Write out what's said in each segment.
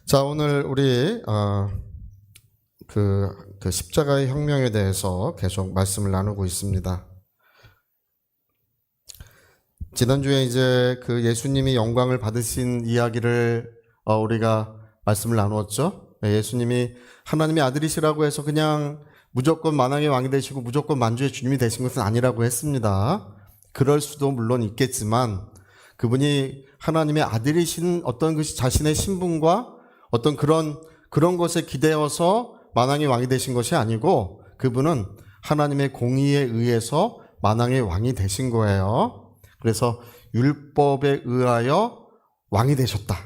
자, 오늘 우리 그 십자가의 혁명에 대해서 계속 말씀을 나누고 있습니다. 지난주에 이제 그 예수님이 영광을 받으신 이야기를 우리가 말씀을 나누었죠. 예수님이 하나님의 아들이시라고 해서 그냥 무조건 만왕의 왕이 되시고 무조건 만주의 주님이 되신 것은 아니라고 했습니다. 그럴 수도 물론 있겠지만 그분이 하나님의 아들이신 어떤 것이 자신의 신분과 어떤 그런 것에 기대어서 만왕의 왕이 되신 것이 아니고 그분은 하나님의 공의에 의해서 만왕의 왕이 되신 거예요. 그래서 율법에 의하여 왕이 되셨다.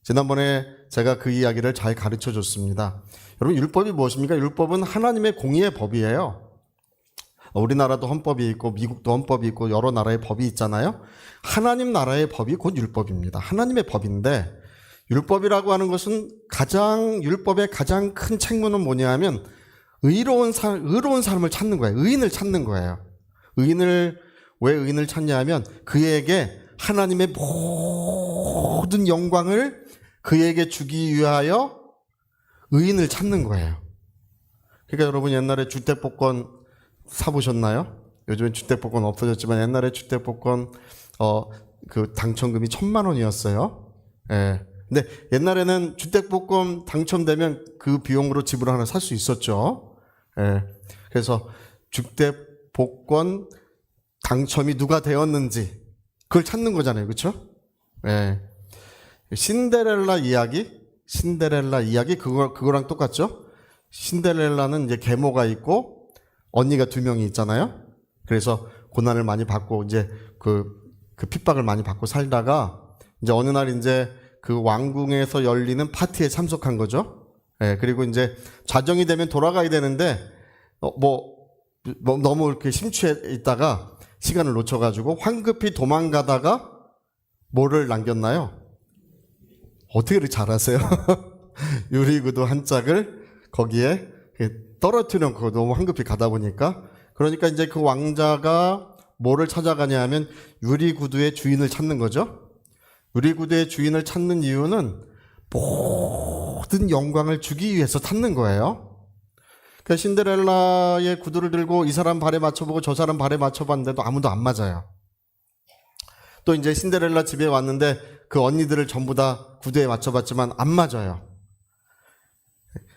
지난번에 제가 그 이야기를 잘 가르쳐 줬습니다. 여러분, 율법이 무엇입니까? 율법은 하나님의 공의의 법이에요. 우리나라도 헌법이 있고 미국도 헌법이 있고 여러 나라의 법이 있잖아요. 하나님 나라의 법이 곧 율법입니다. 하나님의 법인데 율법이라고 하는 것은 율법의 가장 큰 책무는 뭐냐면 의로운 사람을 찾는 거예요. 의인을 찾는 거예요. 왜 의인을 찾냐 하면 그에게 하나님의 모든 영광을 그에게 주기 위하여 의인을 찾는 거예요. 그러니까 여러분 옛날에 주택복권 사보셨나요? 요즘엔 주택복권 없어졌지만 옛날에 주택복권 그 당첨금이 1,000만 원이었어요. 예. 근데 옛날에는 주택복권 당첨되면 그 비용으로 집을 하나 살 수 있었죠. 예. 그래서 주택복권 당첨이 누가 되었는지 그걸 찾는 거잖아요. 그렇죠? 예. 신데렐라 이야기 그거랑 똑같죠? 신데렐라는 이제 계모가 있고 언니가 2명이 있잖아요. 그래서 고난을 많이 받고 이제 그 핍박을 많이 받고 살다가 이제 어느 날 이제 그 왕궁에서 열리는 파티에 참석한 거죠. 예, 그리고 이제 자정이 되면 돌아가야 되는데 너무 이렇게 심취해 있다가 시간을 놓쳐가지고 황급히 도망가다가 뭐를 남겼나요? 어떻게 그렇게 잘하세요? 유리구두 한 짝을 거기에 떨어뜨려 놓고 너무 황급히 가다 보니까 그러니까 이제 그 왕자가 뭐를 찾아가냐 하면 유리구두의 주인을 찾는 거죠. 유리구두의 주인을 찾는 이유는 모든 영광을 주기 위해서 찾는 거예요. 그러니까 신데렐라의 구두를 들고 이 사람 발에 맞춰보고 저 사람 발에 맞춰봤는데도 아무도 안 맞아요. 또 이제 신데렐라 집에 왔는데 그 언니들을 전부 다 구두에 맞춰봤지만 안 맞아요.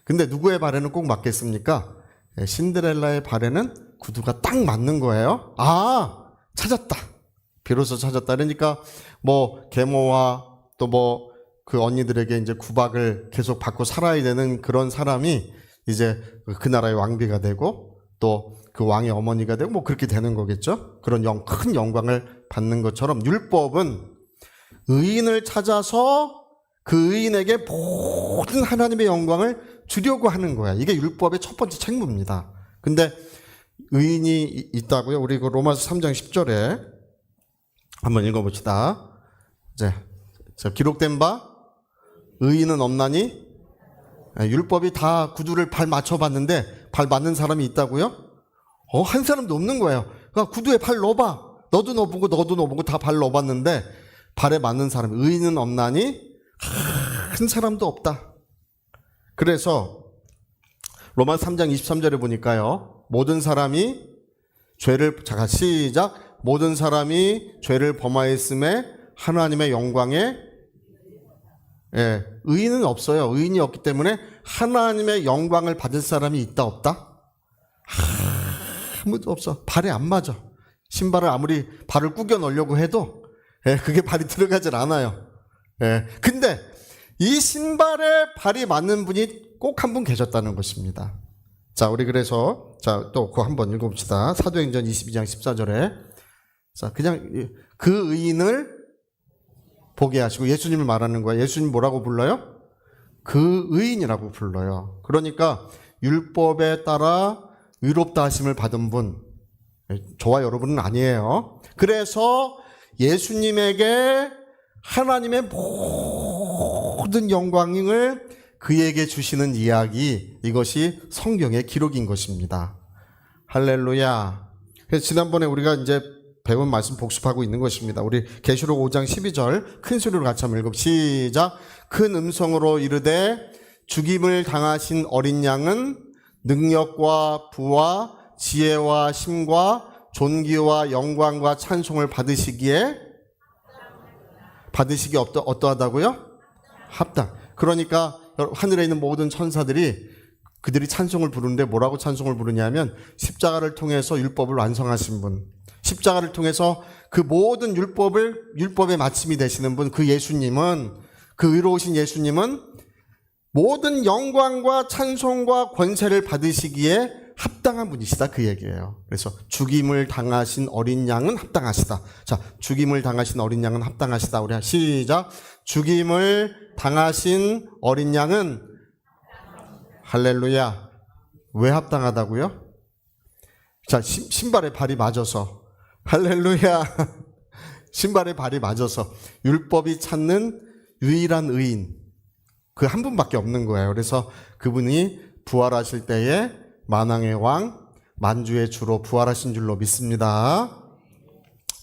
근데 누구의 발에는 꼭 맞겠습니까? 신데렐라의 발에는 구두가 딱 맞는 거예요. 아, 찾았다. 비로소 찾았다. 그러니까 계모와 또 그 언니들에게 이제 구박을 계속 받고 살아야 되는 그런 사람이 이제 그 나라의 왕비가 되고 또 그 왕의 어머니가 되고 그렇게 되는 거겠죠. 그런 큰 영광을 받는 것처럼 율법은 의인을 찾아서 그 의인에게 모든 하나님의 영광을 주려고 하는 거야. 이게 율법의 첫 번째 책무입니다. 근데 의인이 있다고요? 우리 그 로마서 3장 10절에 한번 읽어봅시다. 이제 기록된 바 의인은 없나니 율법이 다 구두를 발 맞춰봤는데 발 맞는 사람이 있다고요? 한 사람도 없는 거예요. 그러니까 구두에 발 넣어봐. 너도 넣어보고 다 발 넣어봤는데 발에 맞는 사람 의인은 없나니 한 사람도 없다. 그래서 로마서 3장 23절에 보니까요. 모든 사람이 죄를 범하였음에 하나님의 영광에 의인은 없어요. 의인이 없기 때문에 하나님의 영광을 받을 사람이 있다 없다? 아무도 없어. 발에 안 맞아. 신발을 아무리 발을 구겨 넣으려고 해도 그게 발이 들어가질 않아요. 근데 이 신발에 발이 맞는 분이 꼭 한 분 계셨다는 것입니다. 자, 우리 그래서 또 그거 한번 읽어봅시다. 사도행전 22장 14절에 자, 그냥 그 의인을 보게 하시고 예수님을 말하는 거예요. 예수님 뭐라고 불러요? 그 의인이라고 불러요. 그러니까 율법에 따라 의롭다 하심을 받은 분, 저와 여러분은 아니에요. 그래서 예수님에게 하나님의 모든 영광을 그에게 주시는 이야기, 이것이 성경의 기록인 것입니다. 할렐루야. 그래서 지난번에 우리가 이제 배운 말씀 복습하고 있는 것입니다. 우리 계시록 5장 12절 큰 소리로 같이 한번 읽읍 시작. 큰 음성으로 이르되 죽임을 당하신 어린 양은 능력과 부와 지혜와 힘과 존귀와 영광과 찬송을 받으시기에 어떠하다고요? 합당. 그러니까 하늘에 있는 모든 천사들이 그들이 찬송을 부르는데 뭐라고 찬송을 부르냐면 십자가를 통해서 율법을 완성하신 분, 십자가를 통해서 그 모든 율법의 마침이 되시는 분, 그 예수님은, 그 의로우신 예수님은 모든 영광과 찬송과 권세를 받으시기에 합당한 분이시다, 그 얘기예요. 그래서 죽임을 당하신 어린 양은 합당하시다. 자, 죽임을 당하신 어린 양은 합당하시다. 우리 시작. 죽임을 당하신 어린 양은 할렐루야. 왜 합당하다고요? 자, 신발에 발이 맞아서. 할렐루야. 신발에 발이 맞아서 율법이 찾는 유일한 의인, 그 한 분밖에 없는 거예요. 그래서 그분이 부활하실 때에 만왕의 왕, 만주의 주로 부활하신 줄로 믿습니다.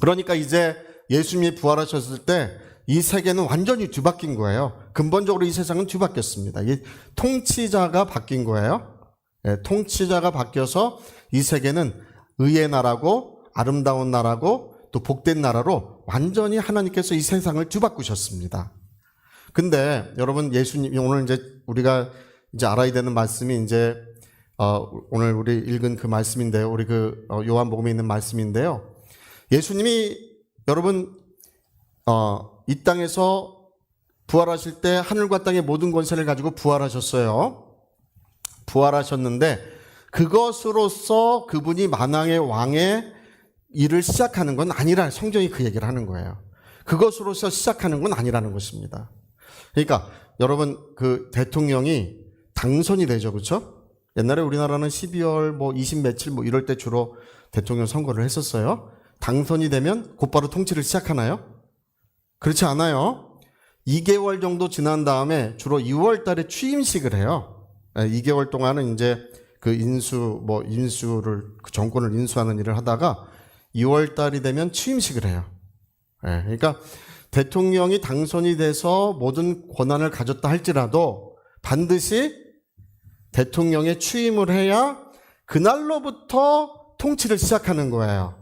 그러니까 이제 예수님이 부활하셨을 때 이 세계는 완전히 뒤바뀐 거예요. 근본적으로 이 세상은 뒤바뀌었습니다. 이 통치자가 바뀐 거예요. 네, 통치자가 바뀌어서 이 세계는 의의 나라고 아름다운 나라고 또 복된 나라로 완전히 하나님께서 이 세상을 뒤바꾸셨습니다. 근데 여러분, 예수님, 오늘 이제 우리가 이제 알아야 되는 말씀이 이제 오늘 우리 읽은 그 말씀인데요. 우리 그 요한복음에 있는 말씀인데요. 예수님이 여러분 이 땅에서 부활하실 때 하늘과 땅의 모든 권세를 가지고 부활하셨어요. 부활하셨는데 그것으로서 그분이 만왕의 왕의 일을 시작하는 건 아니라, 성경이 그 얘기를 하는 거예요. 그것으로서 시작하는 건 아니라는 것입니다. 그러니까 여러분, 그 대통령이 당선이 되죠, 그렇죠? 옛날에 우리나라는 12월 뭐 20 며칠 뭐 이럴 때 주로 대통령 선거를 했었어요. 당선이 되면 곧바로 통치를 시작하나요? 그렇지 않아요. 2개월 정도 지난 다음에 주로 2월 달에 취임식을 해요. 2개월 동안은 이제 그 인수를, 그 정권을 인수하는 일을 하다가 2월 달이 되면 취임식을 해요. 그러니까 대통령이 당선이 돼서 모든 권한을 가졌다 할지라도 반드시 대통령에 취임을 해야 그날로부터 통치를 시작하는 거예요.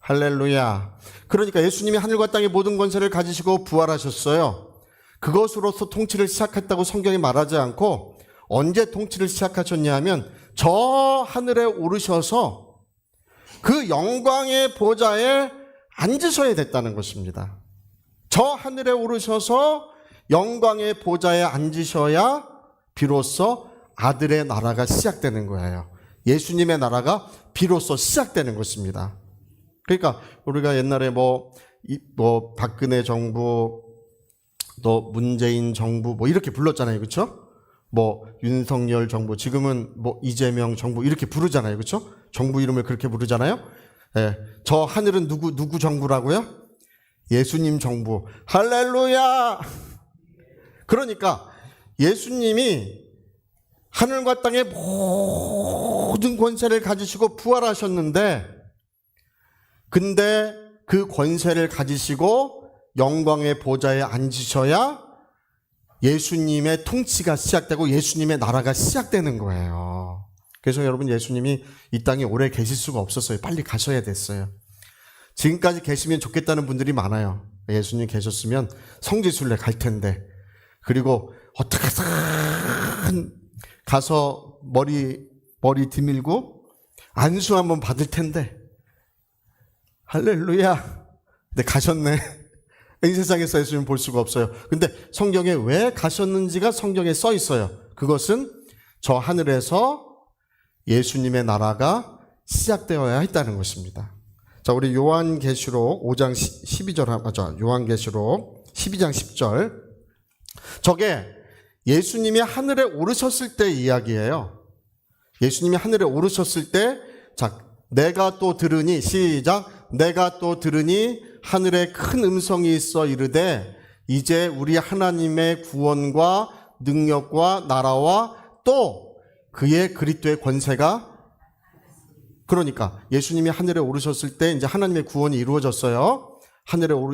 할렐루야. 그러니까 예수님이 하늘과 땅의 모든 권세를 가지시고 부활하셨어요. 그것으로서 통치를 시작했다고 성경이 말하지 않고 언제 통치를 시작하셨냐 하면 저 하늘에 오르셔서 그 영광의 보좌에 앉으셔야 됐다는 것입니다. 저 하늘에 오르셔서 영광의 보좌에 앉으셔야 비로소 아들의 나라가 시작되는 거예요. 예수님의 나라가 비로소 시작되는 것입니다. 그러니까 우리가 옛날에 뭐 박근혜 정부, 또 문재인 정부 뭐 이렇게 불렀잖아요, 그렇죠? 뭐 윤석열 정부, 지금은 뭐 이재명 정부 이렇게 부르잖아요, 그렇죠? 정부 이름을 그렇게 부르잖아요. 네. 저 하늘은 누구 정부라고요? 예수님 정부. 할렐루야. 그러니까 예수님이 하늘과 땅의 모든 권세를 가지시고 부활하셨는데, 근데 그 권세를 가지시고 영광의 보좌에 앉으셔야 예수님의 통치가 시작되고 예수님의 나라가 시작되는 거예요. 그래서 여러분, 예수님이 이 땅에 오래 계실 수가 없었어요. 빨리 가셔야 됐어요. 지금까지 계시면 좋겠다는 분들이 많아요. 예수님 계셨으면 성지순례 갈 텐데, 그리고 어떻게든 가서 머리 디밀고 안수 한번 받을 텐데, 할렐루야. 근데 가셨네. 이 세상에서 예수님 볼 수가 없어요. 근데 성경에 왜 가셨는지가 성경에 써 있어요. 그것은 저 하늘에서 예수님의 나라가 시작되어야 했다는 것입니다. 자, 우리 요한계시록 5장 12절 맞아. 요한계시록 12장 10절. 저게 예수님이 하늘에 오르셨을 때 이야기예요. 예수님이 하늘에 오르셨을 때, 자, 내가 또 들으니, 시작. 내가 또 들으니 하늘에 큰 음성이 있어 이르되 이제 우리 하나님의 구원과 능력과 나라와 또 그의 그리스도의 권세가 그러니까 예수님이 하늘에 오르셨을 때 이제 하나님의 구원이 이루어졌어요.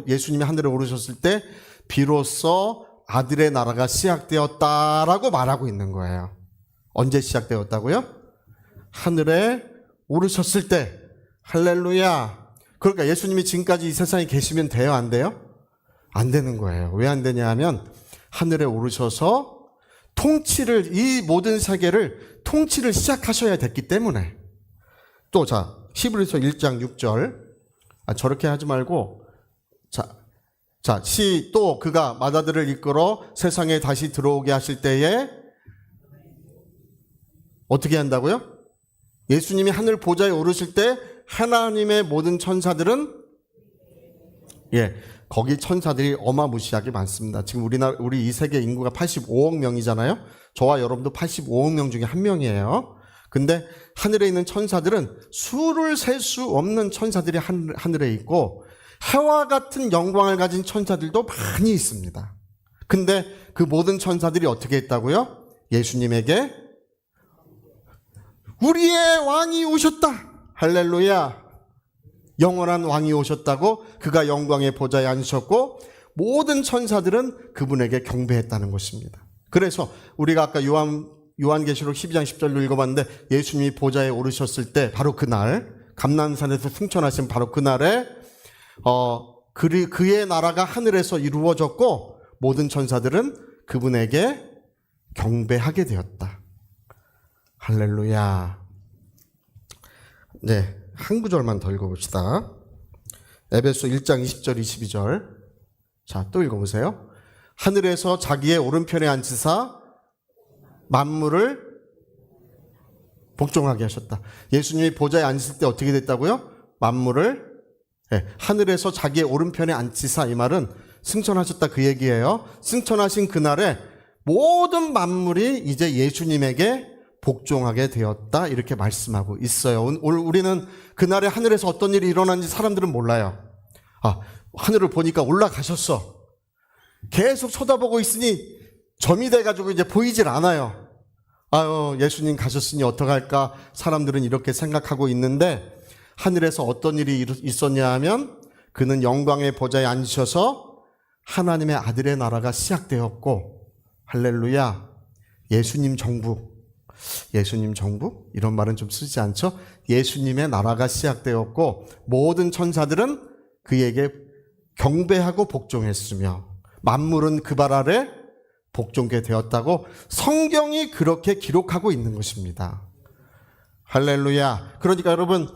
예수님이 하늘에 오르셨을 때 비로소 아들의 나라가 시작되었다라고 말하고 있는 거예요. 언제 시작되었다고요? 하늘에 오르셨을 때. 할렐루야. 그러니까 예수님이 지금까지 이 세상에 계시면 돼요? 안 돼요? 안 되는 거예요. 왜 안 되냐 하면 하늘에 오르셔서 이 모든 세계를 통치를 시작하셔야 됐기 때문에. 또 자, 히브리서 1장 6절. 저렇게 하지 말고 또 그가 마다들을 이끌어 세상에 다시 들어오게 하실 때에 어떻게 한다고요? 예수님이 하늘 보좌에 오르실 때 하나님의 모든 천사들은 거기 천사들이 어마무시하게 많습니다. 지금 우리 이 세계 인구가 85억 명이잖아요. 저와 여러분도 85억 명 중에 한 명이에요. 근데 하늘에 있는 천사들은 수를 셀 수 없는 천사들이 하늘에 있고 해와 같은 영광을 가진 천사들도 많이 있습니다. 근데 그 모든 천사들이 어떻게 했다고요? 예수님에게 우리의 왕이 오셨다. 할렐루야. 영원한 왕이 오셨다고 그가 영광의 보좌에 앉으셨고 모든 천사들은 그분에게 경배했다는 것입니다. 그래서 우리가 아까 요한계시록 12장 10절로 읽어봤는데 예수님이 보좌에 오르셨을 때 바로 그날 감람산에서 승천하신 바로 그날에 그의 나라가 하늘에서 이루어졌고 모든 천사들은 그분에게 경배하게 되었다. 할렐루야. 네, 한 구절만 더 읽어봅시다. 에베소 1장 20절 22절. 자, 또 읽어보세요. 하늘에서 자기의 오른편에 앉으사 만물을 복종하게 하셨다. 예수님이 보좌에 앉으실 때 어떻게 됐다고요? 만물을 하늘에서 자기의 오른편에 앉히사. 이 말은 승천하셨다 그 얘기예요. 승천하신 그날에 모든 만물이 이제 예수님에게 복종하게 되었다 이렇게 말씀하고 있어요. 우리는 그날에 하늘에서 어떤 일이 일어나는지 사람들은 몰라요. 하늘을 보니까 올라가셨어. 계속 쳐다보고 있으니 점이 돼가지고 이제 보이질 않아요. 예수님 가셨으니 어떡할까 사람들은 이렇게 생각하고 있는데 하늘에서 어떤 일이 있었냐 하면 그는 영광의 보좌에 앉으셔서 하나님의 아들의 나라가 시작되었고 할렐루야. 예수님 정부 이런 말은 좀 쓰지 않죠? 예수님의 나라가 시작되었고 모든 천사들은 그에게 경배하고 복종했으며 만물은 그 발 아래 복종게 되었다고 성경이 그렇게 기록하고 있는 것입니다. 할렐루야. 그러니까 여러분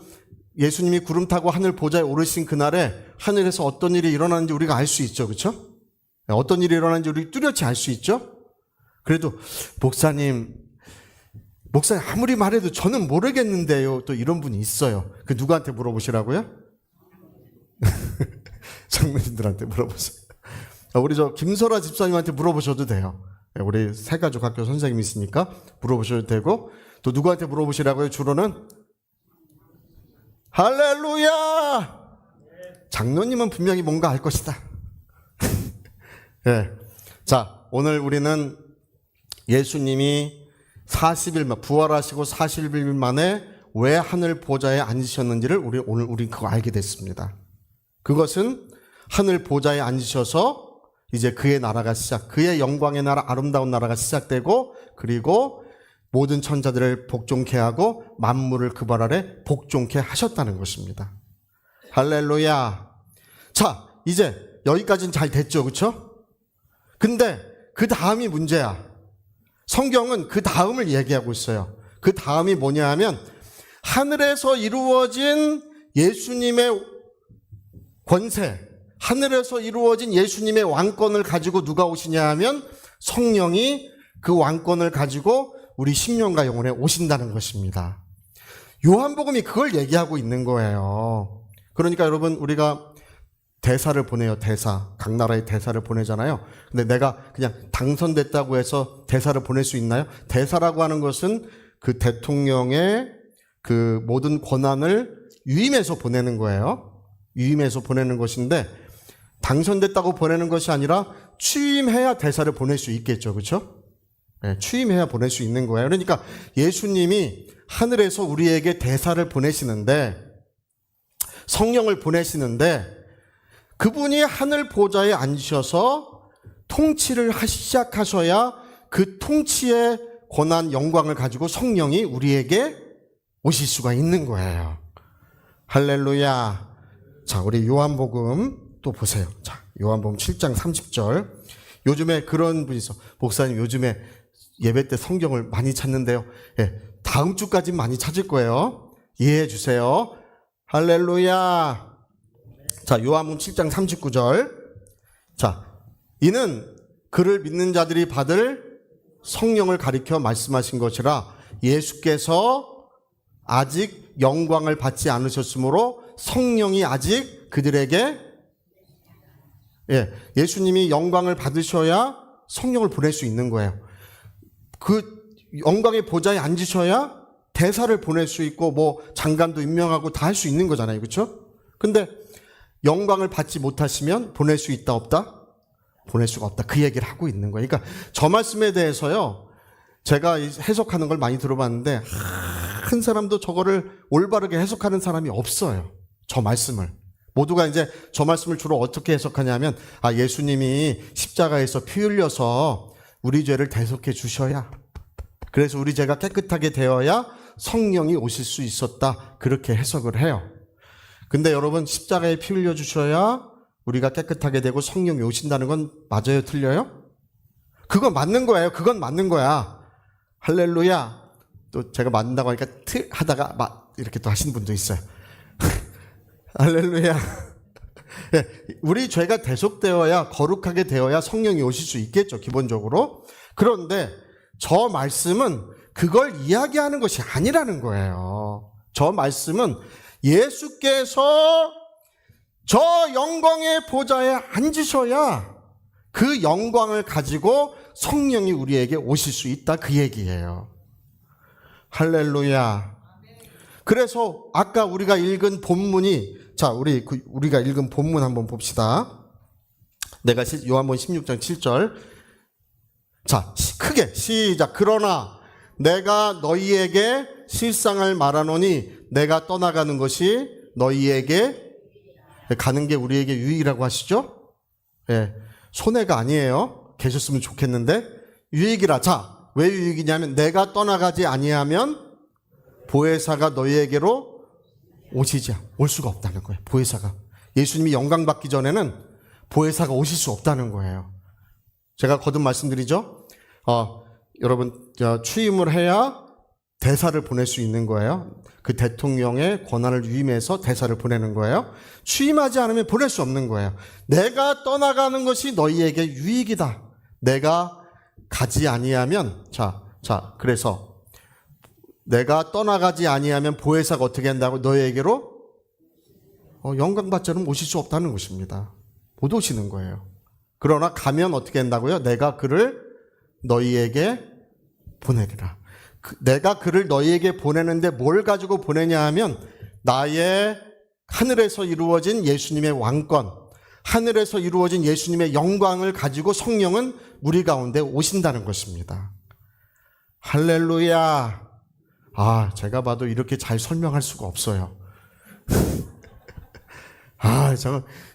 예수님이 구름 타고 하늘 보좌에 오르신 그날에 하늘에서 어떤 일이 일어나는지 우리가 알 수 있죠. 그렇죠? 어떤 일이 일어나는지 우리 뚜렷이 알 수 있죠? 그래도 목사님 아무리 말해도 저는 모르겠는데요. 또 이런 분이 있어요. 그 누구한테 물어보시라고요? 장로님들한테 물어보세요. 우리 김설아 집사님한테 물어보셔도 돼요. 우리 새가족 학교 선생님이시니까 물어보셔도 되고 또 누구한테 물어보시라고요? 주로는 할렐루야. 장로님은 분명히 뭔가 알 것이다. 자, 오늘 우리는 예수님이 40일 부활하시고 40일 만에 왜 하늘 보좌에 앉으셨는지를 우리 그거 알게 됐습니다. 그것은 하늘 보좌에 앉으셔서 이제 그의 나라가 그의 영광의 나라, 아름다운 나라가 시작되고 그리고 모든 천사들을 복종케 하고 만물을 그 발 아래 복종케 하셨다는 것입니다. 할렐루야. 자, 이제 여기까지는 잘 됐죠, 그렇죠? 근데 그 다음이 문제야. 성경은 그 다음을 얘기하고 있어요. 그 다음이 뭐냐 하면 하늘에서 이루어진 예수님의 권세, 하늘에서 이루어진 예수님의 왕권을 가지고 누가 오시냐 하면 성령이 그 왕권을 가지고 우리 심령과 영혼에 오신다는 것입니다. 요한복음이 그걸 얘기하고 있는 거예요. 그러니까 여러분 우리가 대사를 보내요. 각 나라의 대사를 보내잖아요. 근데 내가 그냥 당선됐다고 해서 대사를 보낼 수 있나요? 대사라고 하는 것은 그 대통령의 그 모든 권한을 위임해서 보내는 거예요. 위임해서 보내는 것인데 당선됐다고 보내는 것이 아니라 취임해야 대사를 보낼 수 있겠죠. 그렇죠? 취임해야 보낼 수 있는 거예요. 그러니까 예수님이 하늘에서 우리에게 대사를 보내시는데, 성령을 보내시는데, 그분이 하늘 보좌에 앉으셔서 통치를 시작하셔야 그 통치의 권한, 영광을 가지고 성령이 우리에게 오실 수가 있는 거예요. 할렐루야. 자, 우리 요한복음 또 보세요. 자, 요한복음 7장 30절. 요즘에 그런 분이 있어. 목사님, 요즘에 예배 때 성경을 많이 찾는데요. 다음 주까지는 많이 찾을 거예요. 이해해 주세요. 할렐루야. 자, 요한복음 7장 39절. 자, 이는 그를 믿는 자들이 받을 성령을 가리켜 말씀하신 것이라, 예수께서 아직 영광을 받지 않으셨으므로 성령이 아직 그들에게, 예수님이 영광을 받으셔야 성령을 보낼 수 있는 거예요. 그 영광의 보좌에 앉으셔야 대사를 보낼 수 있고 뭐 장관도 임명하고 다 할 수 있는 거잖아요. 그렇죠? 근데 영광을 받지 못하시면 보낼 수 있다 없다? 보낼 수가 없다. 그 얘기를 하고 있는 거예요. 그러니까 저 말씀에 대해서요, 제가 해석하는 걸 많이 들어봤는데 한 사람도 저거를 올바르게 해석하는 사람이 없어요. 저 말씀을. 모두가 이제 저 말씀을 주로 어떻게 해석하냐면, 예수님이 십자가에서 피 흘려서 우리 죄를 대속해 주셔야, 그래서 우리 죄가 깨끗하게 되어야 성령이 오실 수 있었다. 그렇게 해석을 해요. 근데 여러분, 십자가에 피 흘려 주셔야 우리가 깨끗하게 되고 성령이 오신다는 건 맞아요? 틀려요? 그건 맞는 거예요. 그건 맞는 거야. 할렐루야. 또 제가 맞는다고 하니까 하다가 이렇게 또 하시는 분도 있어요. 할렐루야. 우리 죄가 대속되어야, 거룩하게 되어야 성령이 오실 수 있겠죠, 기본적으로. 그런데 저 말씀은 그걸 이야기하는 것이 아니라는 거예요. 저 말씀은 예수께서 저 영광의 보좌에 앉으셔야 그 영광을 가지고 성령이 우리에게 오실 수 있다, 그 얘기예요. 할렐루야. 그래서 아까 우리가 읽은 본문이, 자, 우리가 읽은 본문 한번 봅시다. 내가 요한복음 16장 7절. 자, 크게 시작. 그러나 내가 너희에게 실상을 말하노니 내가 떠나가는 것이 너희에게, 가는 게 우리에게 유익이라고 하시죠? 손해가 아니에요. 계셨으면 좋겠는데 유익이라. 자, 왜 유익이냐면 내가 떠나가지 아니하면 보혜사가 너희에게로 올 수가 없다는 거예요. 보혜사가. 예수님이 영광 받기 전에는 보혜사가 오실 수 없다는 거예요. 제가 거듭 말씀드리죠. 여러분, 취임을 해야 대사를 보낼 수 있는 거예요. 그 대통령의 권한을 위임해서 대사를 보내는 거예요. 취임하지 않으면 보낼 수 없는 거예요. 내가 떠나가는 것이 너희에게 유익이다. 내가 가지 아니하면, 그래서 내가 떠나가지 아니하면 보혜사가 어떻게 한다고? 너희에게로 영광 받지 않으면 오실 수 없다는 것입니다. 못 오시는 거예요. 그러나 가면 어떻게 한다고요? 내가 그를 너희에게 보내리라. 내가 그를 너희에게 보내는데 뭘 가지고 보내냐 하면, 나의 하늘에서 이루어진 예수님의 왕권, 하늘에서 이루어진 예수님의 영광을 가지고 성령은 우리 가운데 오신다는 것입니다. 할렐루야. 제가 봐도 이렇게 잘 설명할 수가 없어요.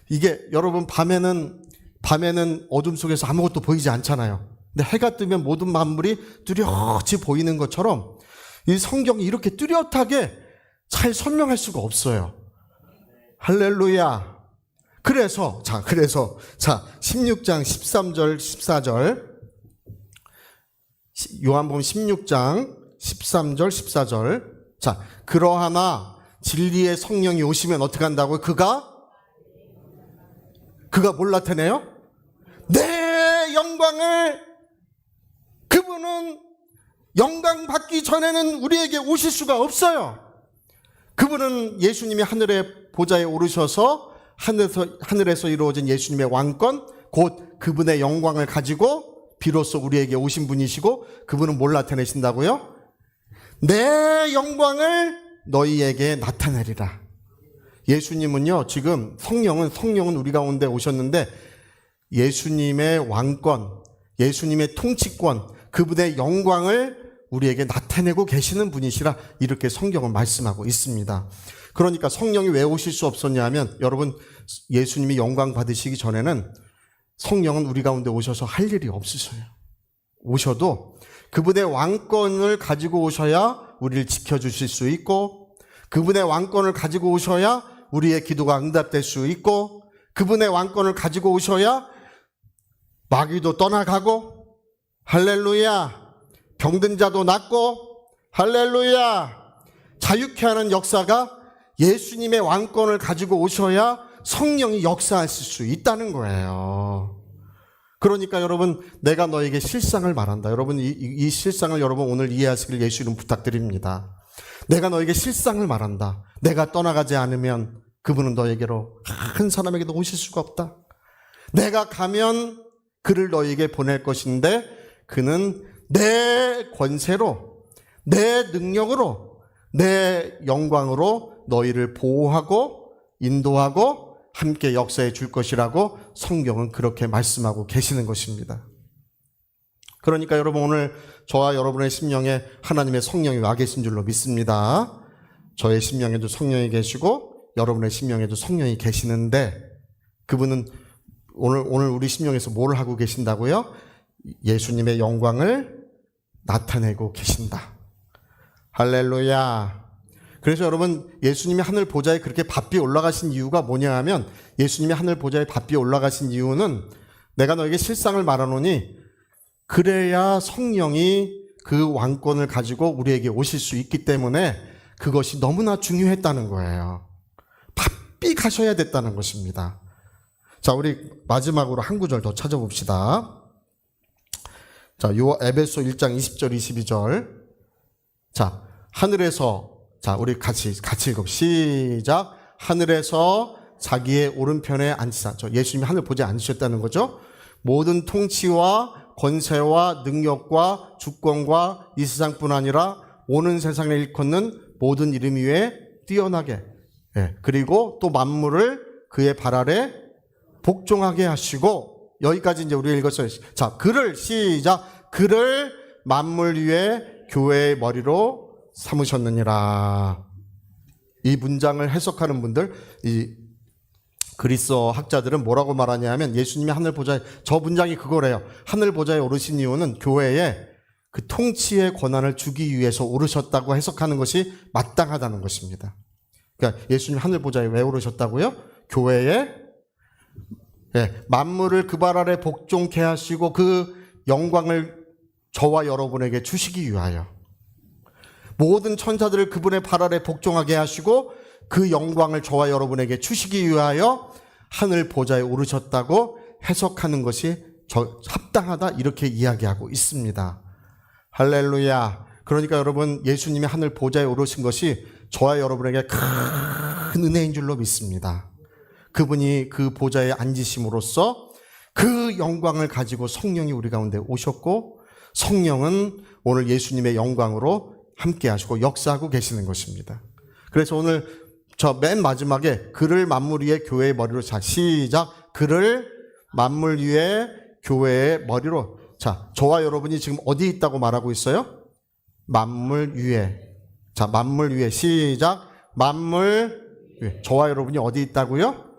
이게 여러분, 밤에는 어둠 속에서 아무것도 보이지 않잖아요. 근데 해가 뜨면 모든 만물이 뚜렷이 보이는 것처럼 이 성경이 이렇게 뚜렷하게 잘 설명할 수가 없어요. 할렐루야. 그래서 16장 13절 14절, 요한복음 16장 13절 14절. 자, 그러하나 진리의 성령이 오시면 어떻게 한다고요? 그가 뭘 나타내요? 내 영광을, 그분은 영광 받기 전에는 우리에게 오실 수가 없어요. 그분은 예수님이 하늘의 보좌에 오르셔서 하늘에서 이루어진 예수님의 왕권, 곧 그분의 영광을 가지고 비로소 우리에게 오신 분이시고, 그분은 뭘 나타내신다고요? 내 영광을 너희에게 나타내리라. 예수님은요, 지금 성령은 우리 가운데 오셨는데 예수님의 왕권, 예수님의 통치권, 그분의 영광을 우리에게 나타내고 계시는 분이시라 이렇게 성경은 말씀하고 있습니다. 그러니까 성령이 왜 오실 수 없었냐 하면 여러분 예수님이 영광 받으시기 전에는 성령은 우리 가운데 오셔서 할 일이 없으셔요. 오셔도 그분의 왕권을 가지고 오셔야 우리를 지켜주실 수 있고 그분의 왕권을 가지고 오셔야 우리의 기도가 응답될 수 있고 그분의 왕권을 가지고 오셔야 마귀도 떠나가고 할렐루야 병든 자도 낫고 할렐루야 자유케 하는 역사가 예수님의 왕권을 가지고 오셔야 성령이 역사하실 수 있다는 거예요. 그러니까 여러분 내가 너에게 실상을 말한다. 여러분 이 실상을 여러분 오늘 이해하시길 예수 이름 부탁드립니다. 내가 너에게 실상을 말한다. 내가 떠나가지 않으면 그분은 너에게로 한 사람에게도 오실 수가 없다. 내가 가면 그를 너에게 보낼 것인데 그는 내 권세로 내 능력으로 내 영광으로 너희를 보호하고 인도하고 함께 역사해 줄 것이라고 성경은 그렇게 말씀하고 계시는 것입니다. 그러니까 여러분 오늘 저와 여러분의 심령에 하나님의 성령이 와 계신 줄로 믿습니다. 저의 심령에도 성령이 계시고 여러분의 심령에도 성령이 계시는데 그분은 오늘 우리 심령에서 뭘 하고 계신다고요? 예수님의 영광을 나타내고 계신다. 할렐루야. 그래서 여러분 예수님이 하늘 보좌에 그렇게 바삐 올라가신 이유가 뭐냐 하면 예수님이 하늘 보좌에 바삐 올라가신 이유는 내가 너에게 실상을 말하노니 그래야 성령이 그 왕권을 가지고 우리에게 오실 수 있기 때문에 그것이 너무나 중요했다는 거예요. 바삐 가셔야 됐다는 것입니다. 자, 우리 마지막으로 한 구절 더 찾아봅시다. 자, 요 에베소 1장 20절 22절. 자, 하늘에서 자, 우리 같이 읽읍 시작. 하늘에서 자기의 오른편에 앉히사. 예수님이 하늘 보좌에 앉으셨다는 거죠. 모든 통치와 권세와 능력과 주권과 이 세상뿐 아니라 오는 세상에 일컫는 모든 이름 위에 뛰어나게. 예, 그리고 또 만물을 그의 발 아래 복종하게 하시고 여기까지 이제 우리가 읽었어요. 자, 그를 시작. 그를 만물 위에 교회의 머리로 삼으셨느니라. 이 문장을 해석하는 분들, 이 그리스어 학자들은 뭐라고 말하냐 하면 예수님이 하늘 보좌에 저 문장이 그거래요. 하늘 보좌에 오르신 이유는 교회에 그 통치의 권한을 주기 위해서 오르셨다고 해석하는 것이 마땅하다는 것입니다. 그러니까 예수님 하늘 보좌에 왜 오르셨다고요? 교회에 만물을 그 발 아래 복종케 하시고 그 영광을 저와 여러분에게 주시기 위하여 모든 천사들을 그분의 발 아래 복종하게 하시고 그 영광을 저와 여러분에게 주시기 위하여 하늘 보좌에 오르셨다고 해석하는 것이 합당하다 이렇게 이야기하고 있습니다. 할렐루야. 그러니까 여러분 예수님이 하늘 보좌에 오르신 것이 저와 여러분에게 큰 은혜인 줄로 믿습니다. 그분이 그 보좌에 앉으심으로써 그 영광을 가지고 성령이 우리 가운데 오셨고 성령은 오늘 예수님의 영광으로 함께 하시고 역사하고 계시는 것입니다. 그래서 오늘 저 맨 마지막에 그를 만물 위에 교회의 머리로 자 시작. 그를 만물 위에 교회의 머리로. 자, 저와 여러분이 지금 어디 있다고 말하고 있어요? 만물 위에. 자, 만물 위에 시작. 만물 위에. 저와 여러분이 어디 있다고요?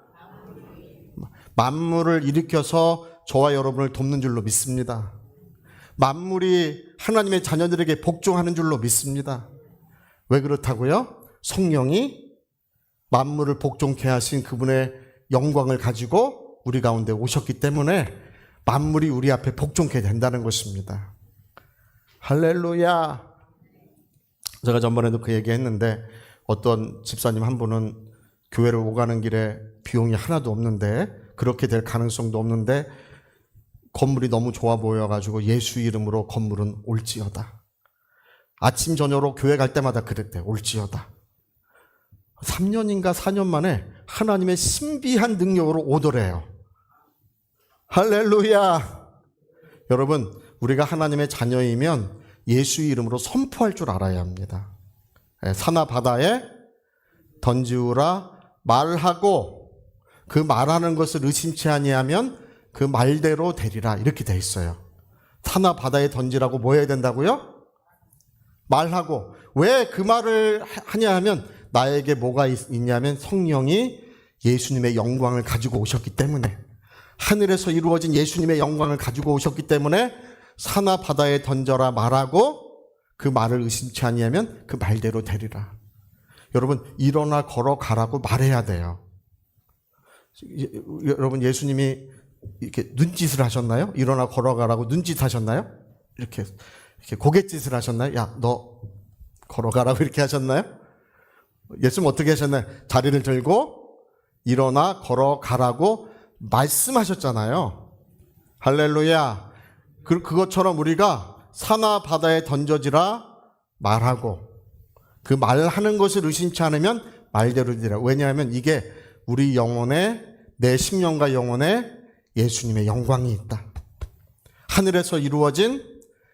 만물을 일으켜서 저와 여러분을 돕는 줄로 믿습니다. 만물이 하나님의 자녀들에게 복종하는 줄로 믿습니다. 왜 그렇다고요? 성령이 만물을 복종케 하신 그분의 영광을 가지고 우리 가운데 오셨기 때문에 만물이 우리 앞에 복종케 된다는 것입니다. 할렐루야. 제가 전번에도 그 얘기했는데 어떤 집사님 한 분은 교회를 오가는 길에 비용이 하나도 없는데 그렇게 될 가능성도 없는데 건물이 너무 좋아 보여가지고 예수 이름으로 건물은 올지어다. 아침 저녁으로 교회 갈 때마다 그랬대. 올지어다. 3년인가 4년 만에 하나님의 신비한 능력으로 오더래요. 할렐루야. 여러분 우리가 하나님의 자녀이면 예수 이름으로 선포할 줄 알아야 합니다. 산하 바다에 던지우라 말하고 그 말하는 것을 의심치 아니하면 그 말대로 되리라 이렇게 돼 있어요. 산하 바다에 던지라고 뭐 해야 된다고요? 말하고. 왜 그 말을 하냐 하면 나에게 뭐가 있냐면 성령이 예수님의 영광을 가지고 오셨기 때문에, 하늘에서 이루어진 예수님의 영광을 가지고 오셨기 때문에 산하 바다에 던져라 말하고 그 말을 의심치 아니하면 그 말대로 되리라. 여러분, 일어나 걸어가라고 말해야 돼요. 여러분, 예수님이 이렇게 눈짓을 하셨나요? 일어나 걸어가라고 눈짓 하셨나요? 이렇게 고갯짓을 하셨나요? 야, 너 걸어가라고 이렇게 하셨나요? 예수님 어떻게 하셨나요? 자리를 들고 일어나 걸어가라고 말씀하셨잖아요. 할렐루야. 그것처럼 우리가 산하 바다에 던져지라 말하고 그 말하는 것을 의심치 않으면 말대로 되리라. 왜냐하면 이게 우리 영혼에, 내 심령과 영혼에 예수님의 영광이 있다. 하늘에서 이루어진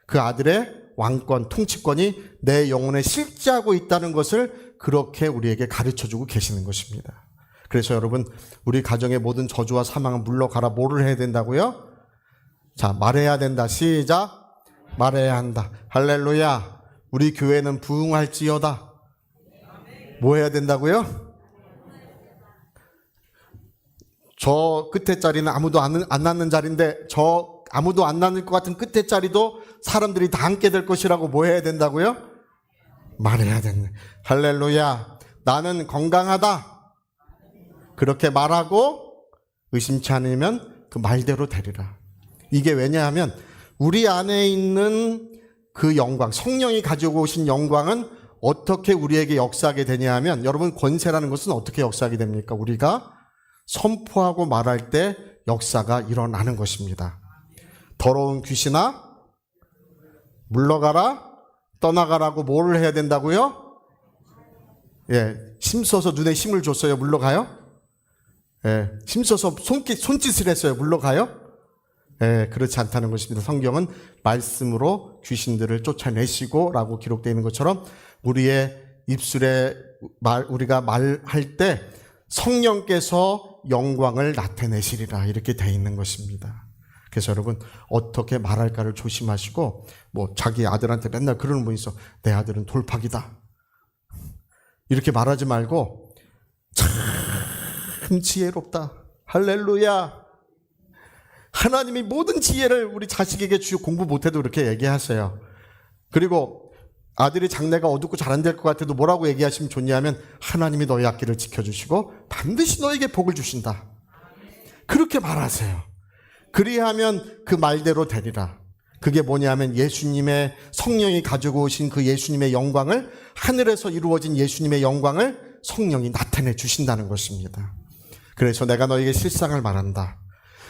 그 아들의 왕권, 통치권이 내 영혼에 실제하고 있다는 것을 그렇게 우리에게 가르쳐주고 계시는 것입니다. 그래서 여러분, 우리 가정의 모든 저주와 사망은 물러가라. 뭐를 해야 된다고요? 자, 말해야 된다. 시작. 말해야 한다. 할렐루야. 우리 교회는 부흥할지어다. 뭐 해야 된다고요? 저 끝에 자리는 아무도 안 낳는 자리인데 저 아무도 안 낳을 것 같은 끝에 자리도 사람들이 다 앉게 될 것이라고 뭐 해야 된다고요? 말해야 된다. 할렐루야. 나는 건강하다. 그렇게 말하고 의심치 않으면 그 말대로 되리라. 이게 왜냐하면 우리 안에 있는 그 영광, 성령이 가지고 오신 영광은 어떻게 우리에게 역사하게 되냐 하면, 여러분, 권세라는 것은 어떻게 역사하게 됩니까? 우리가 선포하고 말할 때 역사가 일어나는 것입니다. 더러운 귀신아 물러가라, 떠나가라고 뭐를 해야 된다고요? 예, 힘써서 눈에 힘을 줬어요. 물러가요? 예, 힘써서 손짓을 했어요. 물러가요? 예, 그렇지 않다는 것입니다. 성경은 말씀으로 귀신들을 쫓아내시고 라고 기록되어 있는 것처럼 우리의 입술에 우리가 말할 때 성령께서 영광을 나타내시리라 이렇게 되어 있는 것입니다. 그래서 여러분, 어떻게 말할까를 조심하시고, 뭐 자기 아들한테 맨날 그러는 분이 있어. 내 아들은 돌팍이다. 이렇게 말하지 말고 참 지혜롭다. 할렐루야. 하나님이 모든 지혜를 우리 자식에게 주고 공부 못해도 그렇게 얘기하세요. 그리고 아들이 장래가 어둡고 잘 안 될 것 같아도 뭐라고 얘기하시면 좋냐면 하나님이 너희 앞길을 지켜주시고 반드시 너에게 복을 주신다. 그렇게 말하세요. 그리하면 그 말대로 되리라. 그게 뭐냐면 예수님의 성령이 가지고 오신 그 예수님의 영광을, 하늘에서 이루어진 예수님의 영광을 성령이 나타내 주신다는 것입니다. 그래서 내가 너에게 실상을 말한다.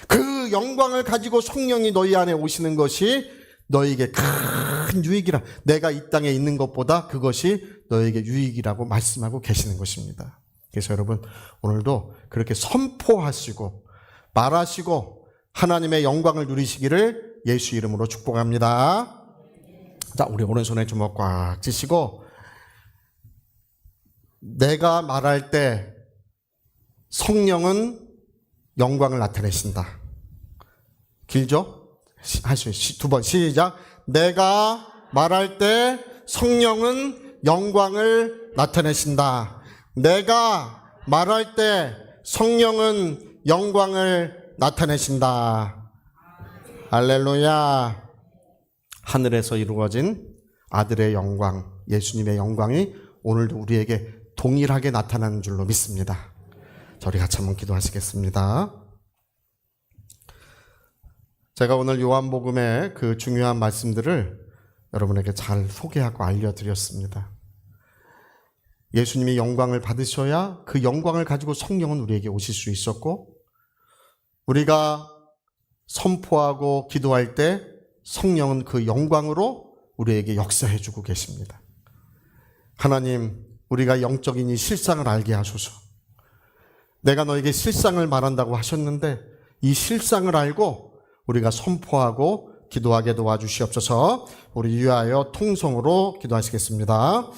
그 영광을 가지고 성령이 너희 안에 오시는 것이 너에게 큰 유익이라. 내가 이 땅에 있는 것보다 그것이 너에게 유익이라고 말씀하고 계시는 것입니다. 그래서 여러분, 오늘도 그렇게 선포하시고 말하시고 하나님의 영광을 누리시기를 예수 이름으로 축복합니다. 자, 우리 오른손에 주먹 꽉 쥐시고, 내가 말할 때 성령은 영광을 나타내신다. 길죠? 할 수 있어요. 두 번 시작. 내가 말할 때 성령은 영광을 나타내신다. 내가 말할 때 성령은 영광을 나타내신다. 할렐루야. 하늘에서 이루어진 아들의 영광, 예수님의 영광이 오늘도 우리에게 동일하게 나타나는 줄로 믿습니다. 저리 같이 한번 기도하시겠습니다. 제가 오늘 요한복음의 그 중요한 말씀들을 여러분에게 잘 소개하고 알려드렸습니다. 예수님이 영광을 받으셔야 그 영광을 가지고 성령은 우리에게 오실 수 있었고, 우리가 선포하고 기도할 때 성령은 그 영광으로 우리에게 역사해 주고 계십니다. 하나님, 우리가 영적인 이 실상을 알게 하소서. 내가 너에게 실상을 말한다고 하셨는데 이 실상을 알고 우리가 선포하고 기도하게 도와주시옵소서. 우리 위하여 통성으로 기도하시겠습니다.